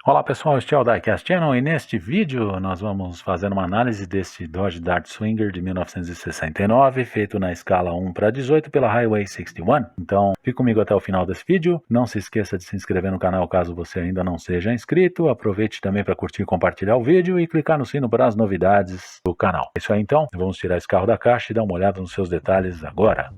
Olá pessoal, este é o Diecast Channel e neste vídeo nós vamos fazer uma análise deste Dodge Dart Swinger de 1969, feito na escala 1:18 pela Highway 61. Então fique comigo até o final desse vídeo, não se esqueça de se inscrever no canal caso você ainda não seja inscrito, aproveite também para curtir e compartilhar o vídeo e clicar no sino para as novidades do canal. É isso aí então, vamos tirar esse carro da caixa e dar uma olhada nos seus detalhes agora.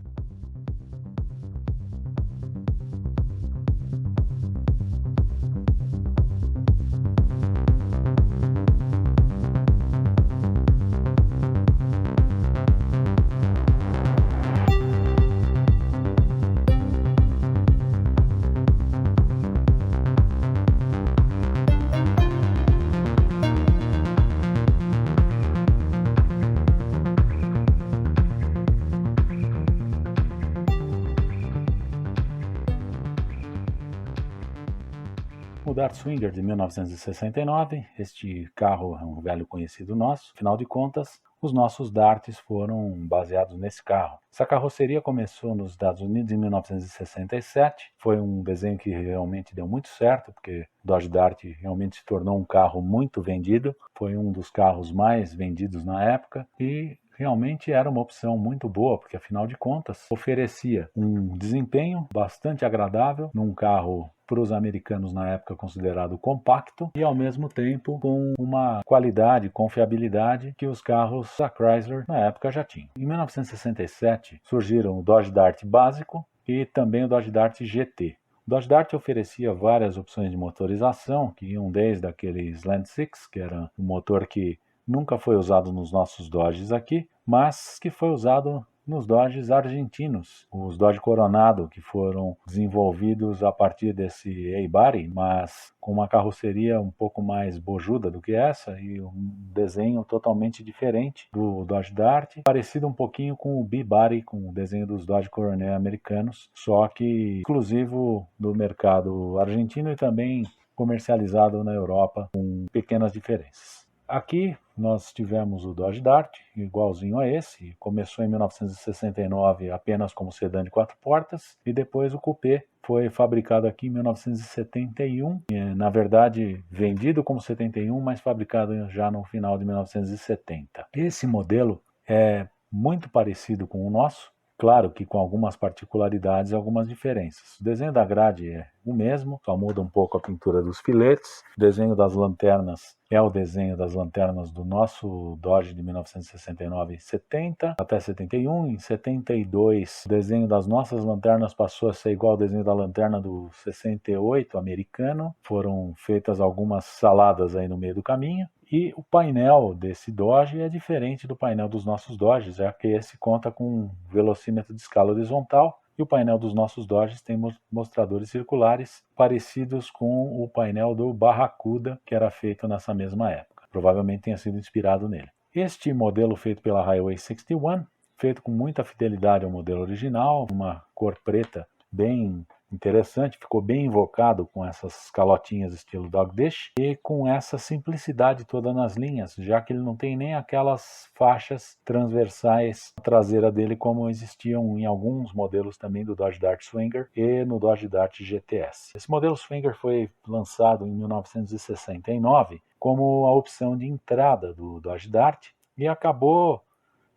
O Dart Swinger de 1969, este carro é um velho conhecido nosso, afinal de contas, os nossos Darts foram baseados nesse carro. Essa carroceria começou nos Estados Unidos em 1967, foi um desenho que realmente deu muito certo, porque o Dodge Dart realmente se tornou um carro muito vendido, foi um dos carros mais vendidos na época e realmente era uma opção muito boa, porque afinal de contas oferecia um desempenho bastante agradável num carro para os americanos na época considerado compacto e ao mesmo tempo com uma qualidade, confiabilidade que os carros da Chrysler na época já tinham. Em 1967 surgiram o Dodge Dart básico e também o Dodge Dart GT. O Dodge Dart oferecia várias opções de motorização, que iam desde aquele Slant Six, que era um motor que nunca foi usado nos nossos Dodges aqui, mas que foi usado nos Dodges argentinos, os Dodge Coronado, que foram desenvolvidos a partir desse A-Body, mas com uma carroceria um pouco mais bojuda do que essa e um desenho totalmente diferente do Dodge Dart, parecido um pouquinho com o B-Body, com o desenho dos Dodge Coronet americanos, só que exclusivo do mercado argentino e também comercializado na Europa com pequenas diferenças. Aqui nós tivemos o Dodge Dart, igualzinho a esse, começou em 1969 apenas como sedã de 4 portas e depois o coupé foi fabricado aqui em 1971, na verdade vendido como 71, mas fabricado já no final de 1970. Esse modelo é muito parecido com o nosso, claro que com algumas particularidades e algumas diferenças. O desenho da grade é o mesmo, só muda um pouco a pintura dos filetes. O desenho das lanternas é o desenho das lanternas do nosso Dodge de 1969 e 70 até 71. Em 72, o desenho das nossas lanternas passou a ser igual ao desenho da lanterna do 68 americano. Foram feitas algumas saladas aí no meio do caminho. E o painel desse Dodge é diferente do painel dos nossos Dodges, já que esse conta com um velocímetro de escala horizontal e o painel dos nossos Dodges tem mostradores circulares parecidos com o painel do Barracuda, que era feito nessa mesma época. Provavelmente tenha sido inspirado nele. Este modelo feito pela Highway 61, feito com muita fidelidade ao modelo original, uma cor preta bem interessante, ficou bem invocado com essas calotinhas estilo Dog Dish e com essa simplicidade toda nas linhas, já que ele não tem nem aquelas faixas transversais na traseira dele como existiam em alguns modelos também do Dodge Dart Swinger e no Dodge Dart GTS. Esse modelo Swinger foi lançado em 1969 como a opção de entrada do Dodge Dart e acabou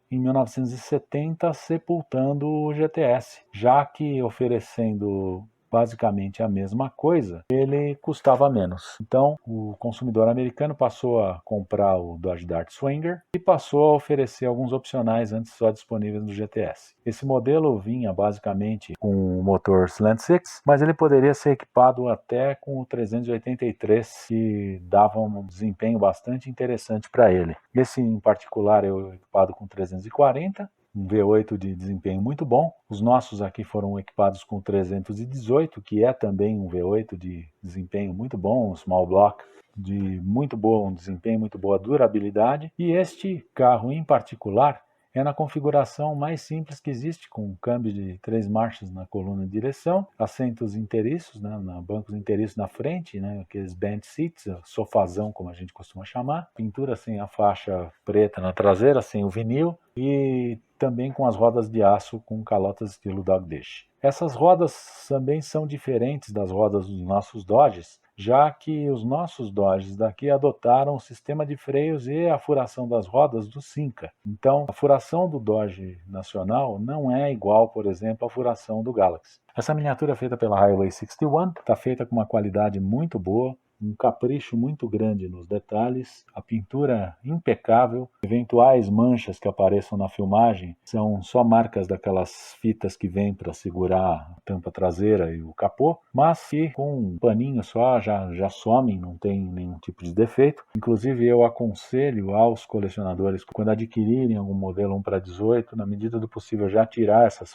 em 1970 sepultando o GTS, já que oferecendo basicamente a mesma coisa, ele custava menos. Então, o consumidor americano passou a comprar o Dodge Dart Swinger e passou a oferecer alguns opcionais antes só disponíveis no GTS. Esse modelo vinha basicamente com o motor Slant Six, mas ele poderia ser equipado até com o 383, que dava um desempenho bastante interessante para ele. Esse em particular é equipado com 340, um V8 de desempenho muito bom. Os nossos aqui foram equipados com 318, que é também um V8 de desempenho muito bom, um small block de muito bom desempenho, muito boa durabilidade. E este carro em particular é na configuração mais simples que existe, com um câmbio de 3 marchas na coluna de direção, assentos inteiriços, bancos inteiriços na frente, aqueles bench seats, sofazão como a gente costuma chamar, pintura sem a faixa preta na traseira, sem o vinil, e também com as rodas de aço com calotas estilo Dog Dish. Essas rodas também são diferentes das rodas dos nossos Dodges, já que os nossos Dodges daqui adotaram o sistema de freios e a furação das rodas do Simca. Então, a furação do Dodge nacional não é igual, por exemplo, à furação do Galaxy. Essa miniatura é feita pela Highway 61, está feita com uma qualidade muito boa, um capricho muito grande nos detalhes, a pintura impecável, eventuais manchas que apareçam na filmagem são só marcas daquelas fitas que vêm para segurar a tampa traseira e o capô, mas que com um paninho só já somem, não tem nenhum tipo de defeito. Inclusive eu aconselho aos colecionadores, quando adquirirem algum modelo 1 para 18, na medida do possível já tirar essas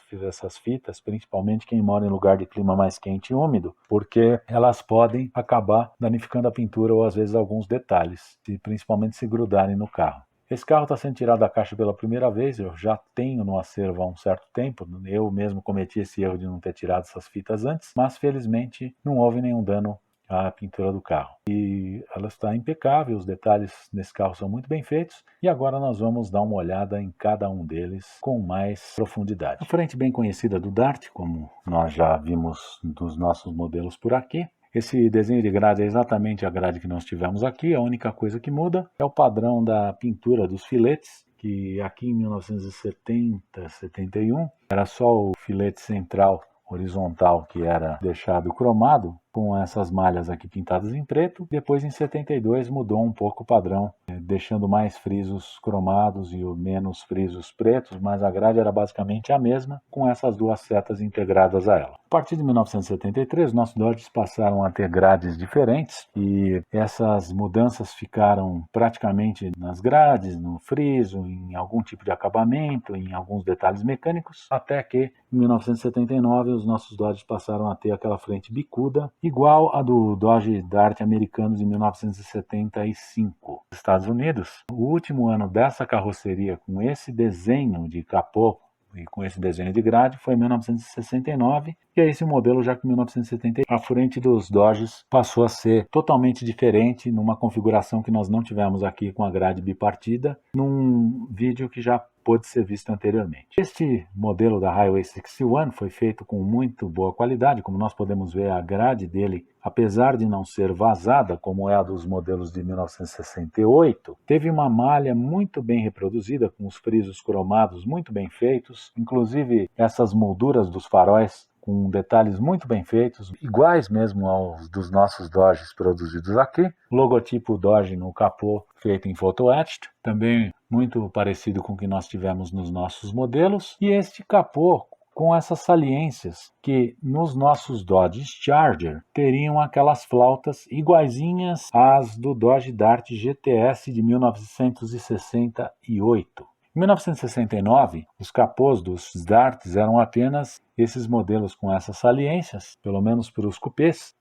fitas, principalmente quem mora em lugar de clima mais quente e úmido, porque elas podem acabar danificando a pintura ou às vezes alguns detalhes, principalmente se grudarem no carro. Esse carro está sendo tirado da caixa pela primeira vez, eu já tenho no acervo há um certo tempo, eu mesmo cometi esse erro de não ter tirado essas fitas antes, mas felizmente não houve nenhum dano à pintura do carro. E ela está impecável, os detalhes nesse carro são muito bem feitos, e agora nós vamos dar uma olhada em cada um deles com mais profundidade. A frente bem conhecida do Dart, como nós já vimos dos nossos modelos por aqui. Esse desenho de grade é exatamente a grade que nós tivemos aqui, a única coisa que muda é o padrão da pintura dos filetes, que aqui em 1970, 71, era só o filete central horizontal que era deixado cromado, com essas malhas aqui pintadas em preto. Depois, em 72, mudou um pouco o padrão, deixando mais frisos cromados e menos frisos pretos, mas a grade era basicamente a mesma, com essas duas setas integradas a ela. A partir de 1973, nossos Dodges passaram a ter grades diferentes e essas mudanças ficaram praticamente nas grades, no friso, em algum tipo de acabamento, em alguns detalhes mecânicos, até que em 1979 os nossos Dodges passaram a ter aquela frente bicuda, igual a do Dodge Dart americano de 1975. Nos Estados Unidos, o último ano dessa carroceria com esse desenho de capô e com esse desenho de grade foi em 1969, e é esse modelo já que em 1970 a frente dos Dodges passou a ser totalmente diferente, numa configuração que nós não tivemos aqui com a grade bipartida, num vídeo que já pôde ser visto anteriormente. Este modelo da Highway 61 foi feito com muito boa qualidade, como nós podemos ver a grade dele, apesar de não ser vazada, como é a dos modelos de 1968, teve uma malha muito bem reproduzida, com os frisos cromados muito bem feitos, inclusive essas molduras dos faróis com detalhes muito bem feitos, iguais mesmo aos dos nossos Dodges produzidos aqui. Logotipo Dodge no capô feito em photo etched, também muito parecido com o que nós tivemos nos nossos modelos. E este capô com essas saliências que nos nossos Dodge Charger teriam aquelas flautas iguaizinhas às do Dodge Dart GTS de 1968. Em 1969, os capôs dos Darts eram apenas esses modelos com essas saliências, pelo menos para os cupês.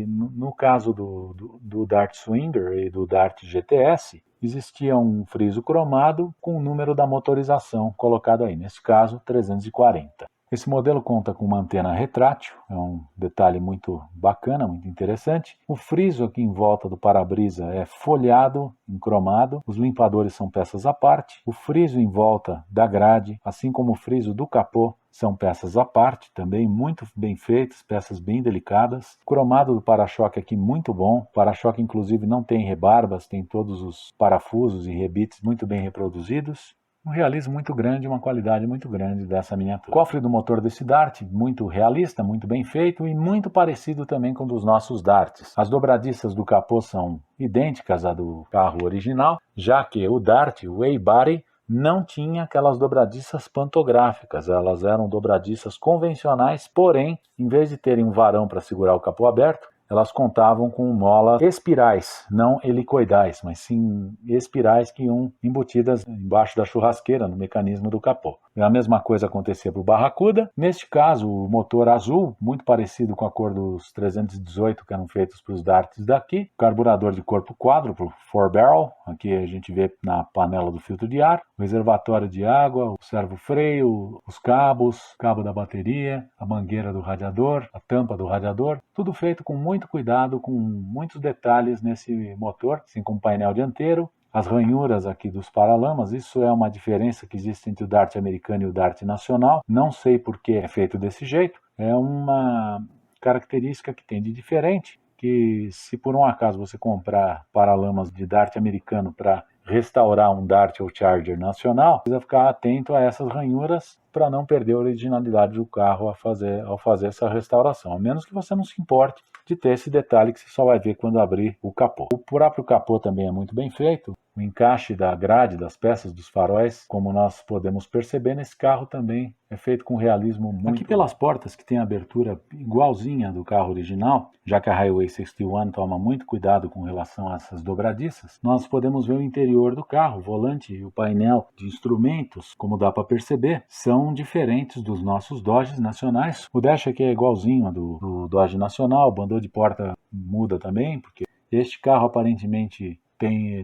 No caso do Dart Swinger e do Dart GTS, existia um friso cromado com o número da motorização colocado aí, nesse caso 340. Esse modelo conta com uma antena retrátil, é um detalhe muito bacana, muito interessante. O friso aqui em volta do para-brisa é folhado, em cromado. Os limpadores são peças à parte. O friso em volta da grade, assim como o friso do capô, são peças à parte, também muito bem feitas, peças bem delicadas. O cromado do para-choque aqui muito bom. O para-choque inclusive não tem rebarbas, tem todos os parafusos e rebites muito bem reproduzidos. Um realismo muito grande, uma qualidade muito grande dessa miniatura. O cofre do motor desse Dart, muito realista, muito bem feito e muito parecido também com o dos nossos Darts. As dobradiças do capô são idênticas à do carro original, já que o Dart, o A-Body, não tinha aquelas dobradiças pantográficas, elas eram dobradiças convencionais, porém, em vez de terem um varão para segurar o capô aberto, elas contavam com molas espirais, não helicoidais, mas sim espirais que iam embutidas embaixo da churrasqueira, no mecanismo do capô. E a mesma coisa acontecia para o Barracuda. Neste caso, o motor azul, muito parecido com a cor dos 318 que eram feitos para os Darts daqui. Carburador de corpo quádruplo, 4-barrel, aqui a gente vê na panela do filtro de ar. O reservatório de água, o servo-freio, os cabos, cabo da bateria, a mangueira do radiador, a tampa do radiador. Tudo feito com muito cuidado, com muitos detalhes nesse motor, assim como o painel dianteiro. As ranhuras aqui dos paralamas, isso é uma diferença que existe entre o Dart americano e o Dart nacional. Não sei por que é feito desse jeito. É uma característica que tem de diferente. que se por um acaso você comprar paralamas de Dart americano para restaurar um Dart ou Charger nacional, precisa ficar atento a essas ranhuras para não perder a originalidade do carro ao fazer essa restauração, a menos que você não se importe de ter esse detalhe que você só vai ver quando abrir o capô. O próprio capô também é muito bem feito, o encaixe da grade, das peças dos faróis, como nós podemos perceber nesse carro também é feito com realismo muito... Aqui pelas portas, que tem a abertura igualzinha do carro original, já que a Highway 61 toma muito cuidado com relação a essas dobradiças, nós podemos ver o interior do carro, o volante e o painel de instrumentos, como dá para perceber, são diferentes dos nossos Dodges nacionais. O dash aqui é igualzinho do Dodge nacional, o bandô de porta muda também, porque este carro aparentemente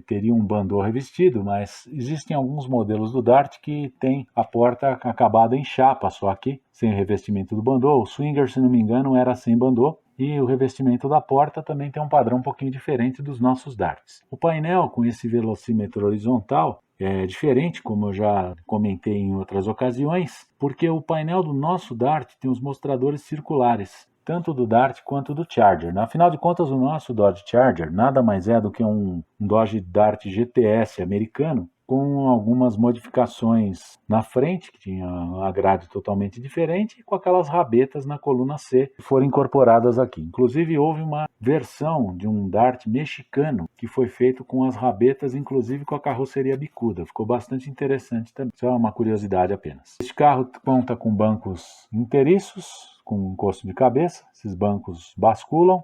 teria um bandô revestido, mas existem alguns modelos do Dart que tem a porta acabada em chapa, só aqui, sem o revestimento do bandô. O Swinger, se não me engano, era sem bandô, e o revestimento da porta também tem um padrão um pouquinho diferente dos nossos Darts. O painel com esse velocímetro horizontal é diferente, como eu já comentei em outras ocasiões, porque o painel do nosso Dart tem os mostradores circulares, tanto do Dart quanto do Charger. Afinal de contas, o nosso Dodge Charger nada mais é do que um Dodge Dart GTS americano, com algumas modificações na frente, que tinha a grade totalmente diferente, e com aquelas rabetas na coluna C que foram incorporadas aqui. Inclusive, houve uma versão de um Dart mexicano que foi feito com as rabetas, inclusive com a carroceria bicuda. Ficou bastante interessante também. Isso é uma curiosidade apenas. Este carro conta com bancos inteiriços, com encosto de cabeça. Esses bancos basculam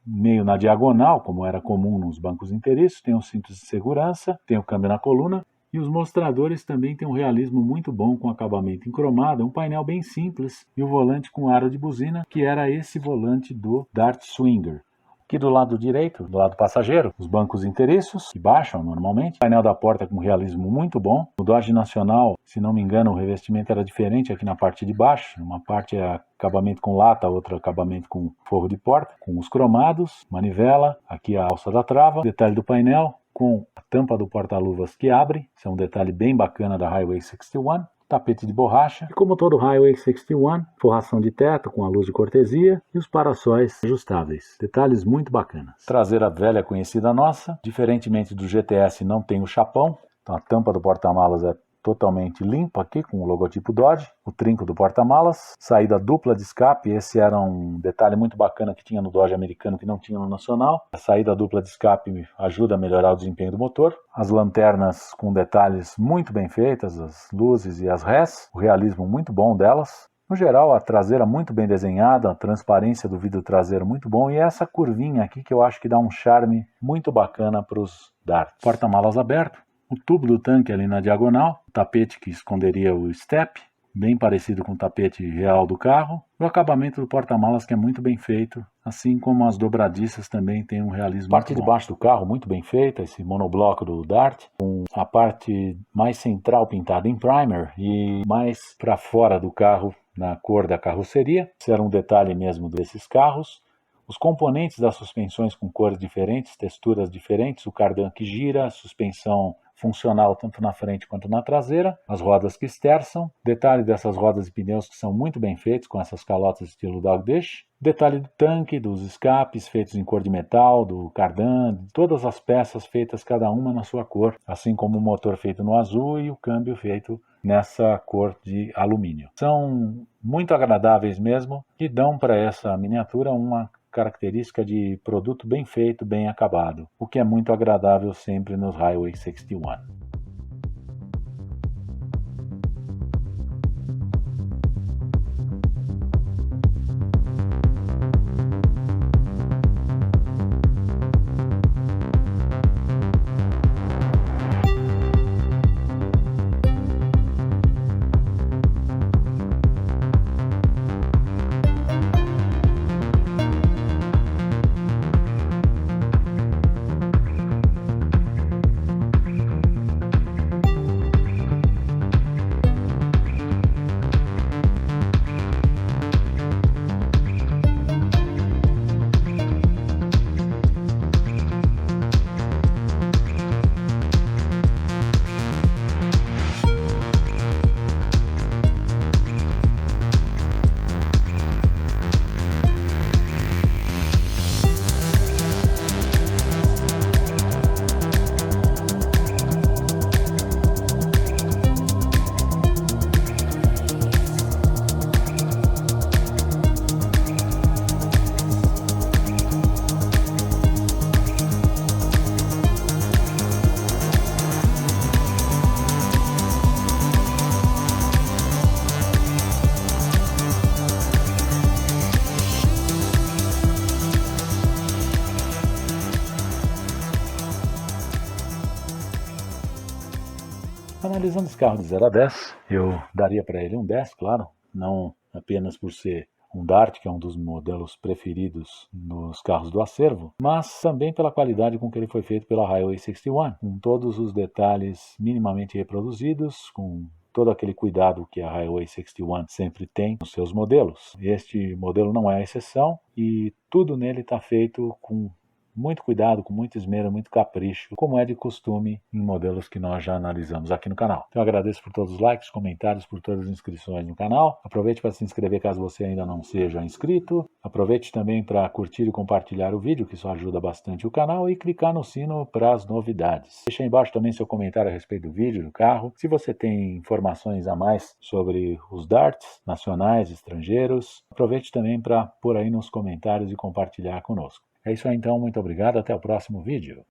meio na diagonal, como era comum nos bancos inteiriços, tem os cintos de segurança, tem o câmbio na coluna, e os mostradores também têm um realismo muito bom com acabamento em cromado, um painel bem simples, e o volante com aro de buzina, que era esse volante do Dart Swinger. Aqui do lado direito, do lado passageiro, os bancos inteiriços, que baixam normalmente. O painel da porta com realismo muito bom. No Dodge Nacional, se não me engano, o revestimento era diferente aqui na parte de baixo. Uma parte é acabamento com lata, outra acabamento com forro de porta, com os cromados, manivela, aqui a alça da trava, detalhe do painel com a tampa do porta-luvas que abre. Isso é um detalhe bem bacana da Highway 61. Tapete de borracha, e como todo Highway 61, forração de teto com a luz de cortesia e os para-sóis ajustáveis. Detalhes muito bacanas. Traseira velha conhecida nossa, diferentemente do GTS não tem o chapão, então a tampa do porta-malas é totalmente limpa aqui com o logotipo Dodge, o trinco do porta-malas, saída dupla de escape, esse era um detalhe muito bacana que tinha no Dodge americano que não tinha no nacional. A saída dupla de escape ajuda a melhorar o desempenho do motor. As lanternas com detalhes muito bem feitas, as luzes e as rés, o realismo muito bom delas. No geral, a traseira muito bem desenhada, a transparência do vidro traseiro muito bom, e essa curvinha aqui que eu acho que dá um charme muito bacana para os Dart. Porta-malas aberto. O tubo do tanque ali na diagonal, o tapete que esconderia o step, bem parecido com o tapete real do carro. O acabamento do porta-malas que é muito bem feito, assim como as dobradiças também tem um realismo. A parte de baixo do carro muito bem feita, esse monobloco do Dart, com a parte mais central pintada em primer e mais para fora do carro na cor da carroceria. Isso era um detalhe mesmo desses carros. Os componentes das suspensões com cores diferentes, texturas diferentes, o cardan que gira, a suspensão funcional tanto na frente quanto na traseira, as rodas que esterçam, detalhe dessas rodas e pneus que são muito bem feitos com essas calotas estilo Dogdish, detalhe do tanque, dos escapes feitos em cor de metal, do cardan, de todas as peças feitas cada uma na sua cor, assim como o motor feito no azul e o câmbio feito nessa cor de alumínio. São muito agradáveis mesmo e dão para essa miniatura uma característica de produto bem feito, bem acabado, o que é muito agradável sempre nos Highway 61. Analisando esse carro de 0 a 10, eu daria para ele um 10, claro, não apenas por ser um Dart, que é um dos modelos preferidos nos carros do acervo, mas também pela qualidade com que ele foi feito pela Highway 61, com todos os detalhes minimamente reproduzidos, com todo aquele cuidado que a Highway 61 sempre tem nos seus modelos. Este modelo não é a exceção e tudo nele está feito com muito cuidado, com muito esmero, muito capricho, como é de costume em modelos que nós já analisamos aqui no canal. Então eu agradeço por todos os likes, comentários, por todas as inscrições no canal. Aproveite para se inscrever caso você ainda não seja inscrito. Aproveite também para curtir e compartilhar o vídeo, que isso ajuda bastante o canal, e clicar no sino para as novidades. Deixe aí embaixo também seu comentário a respeito do vídeo, do carro. Se você tem informações a mais sobre os darts, nacionais, estrangeiros, aproveite também para pôr aí nos comentários e compartilhar conosco. É isso aí então, muito obrigado, até o próximo vídeo.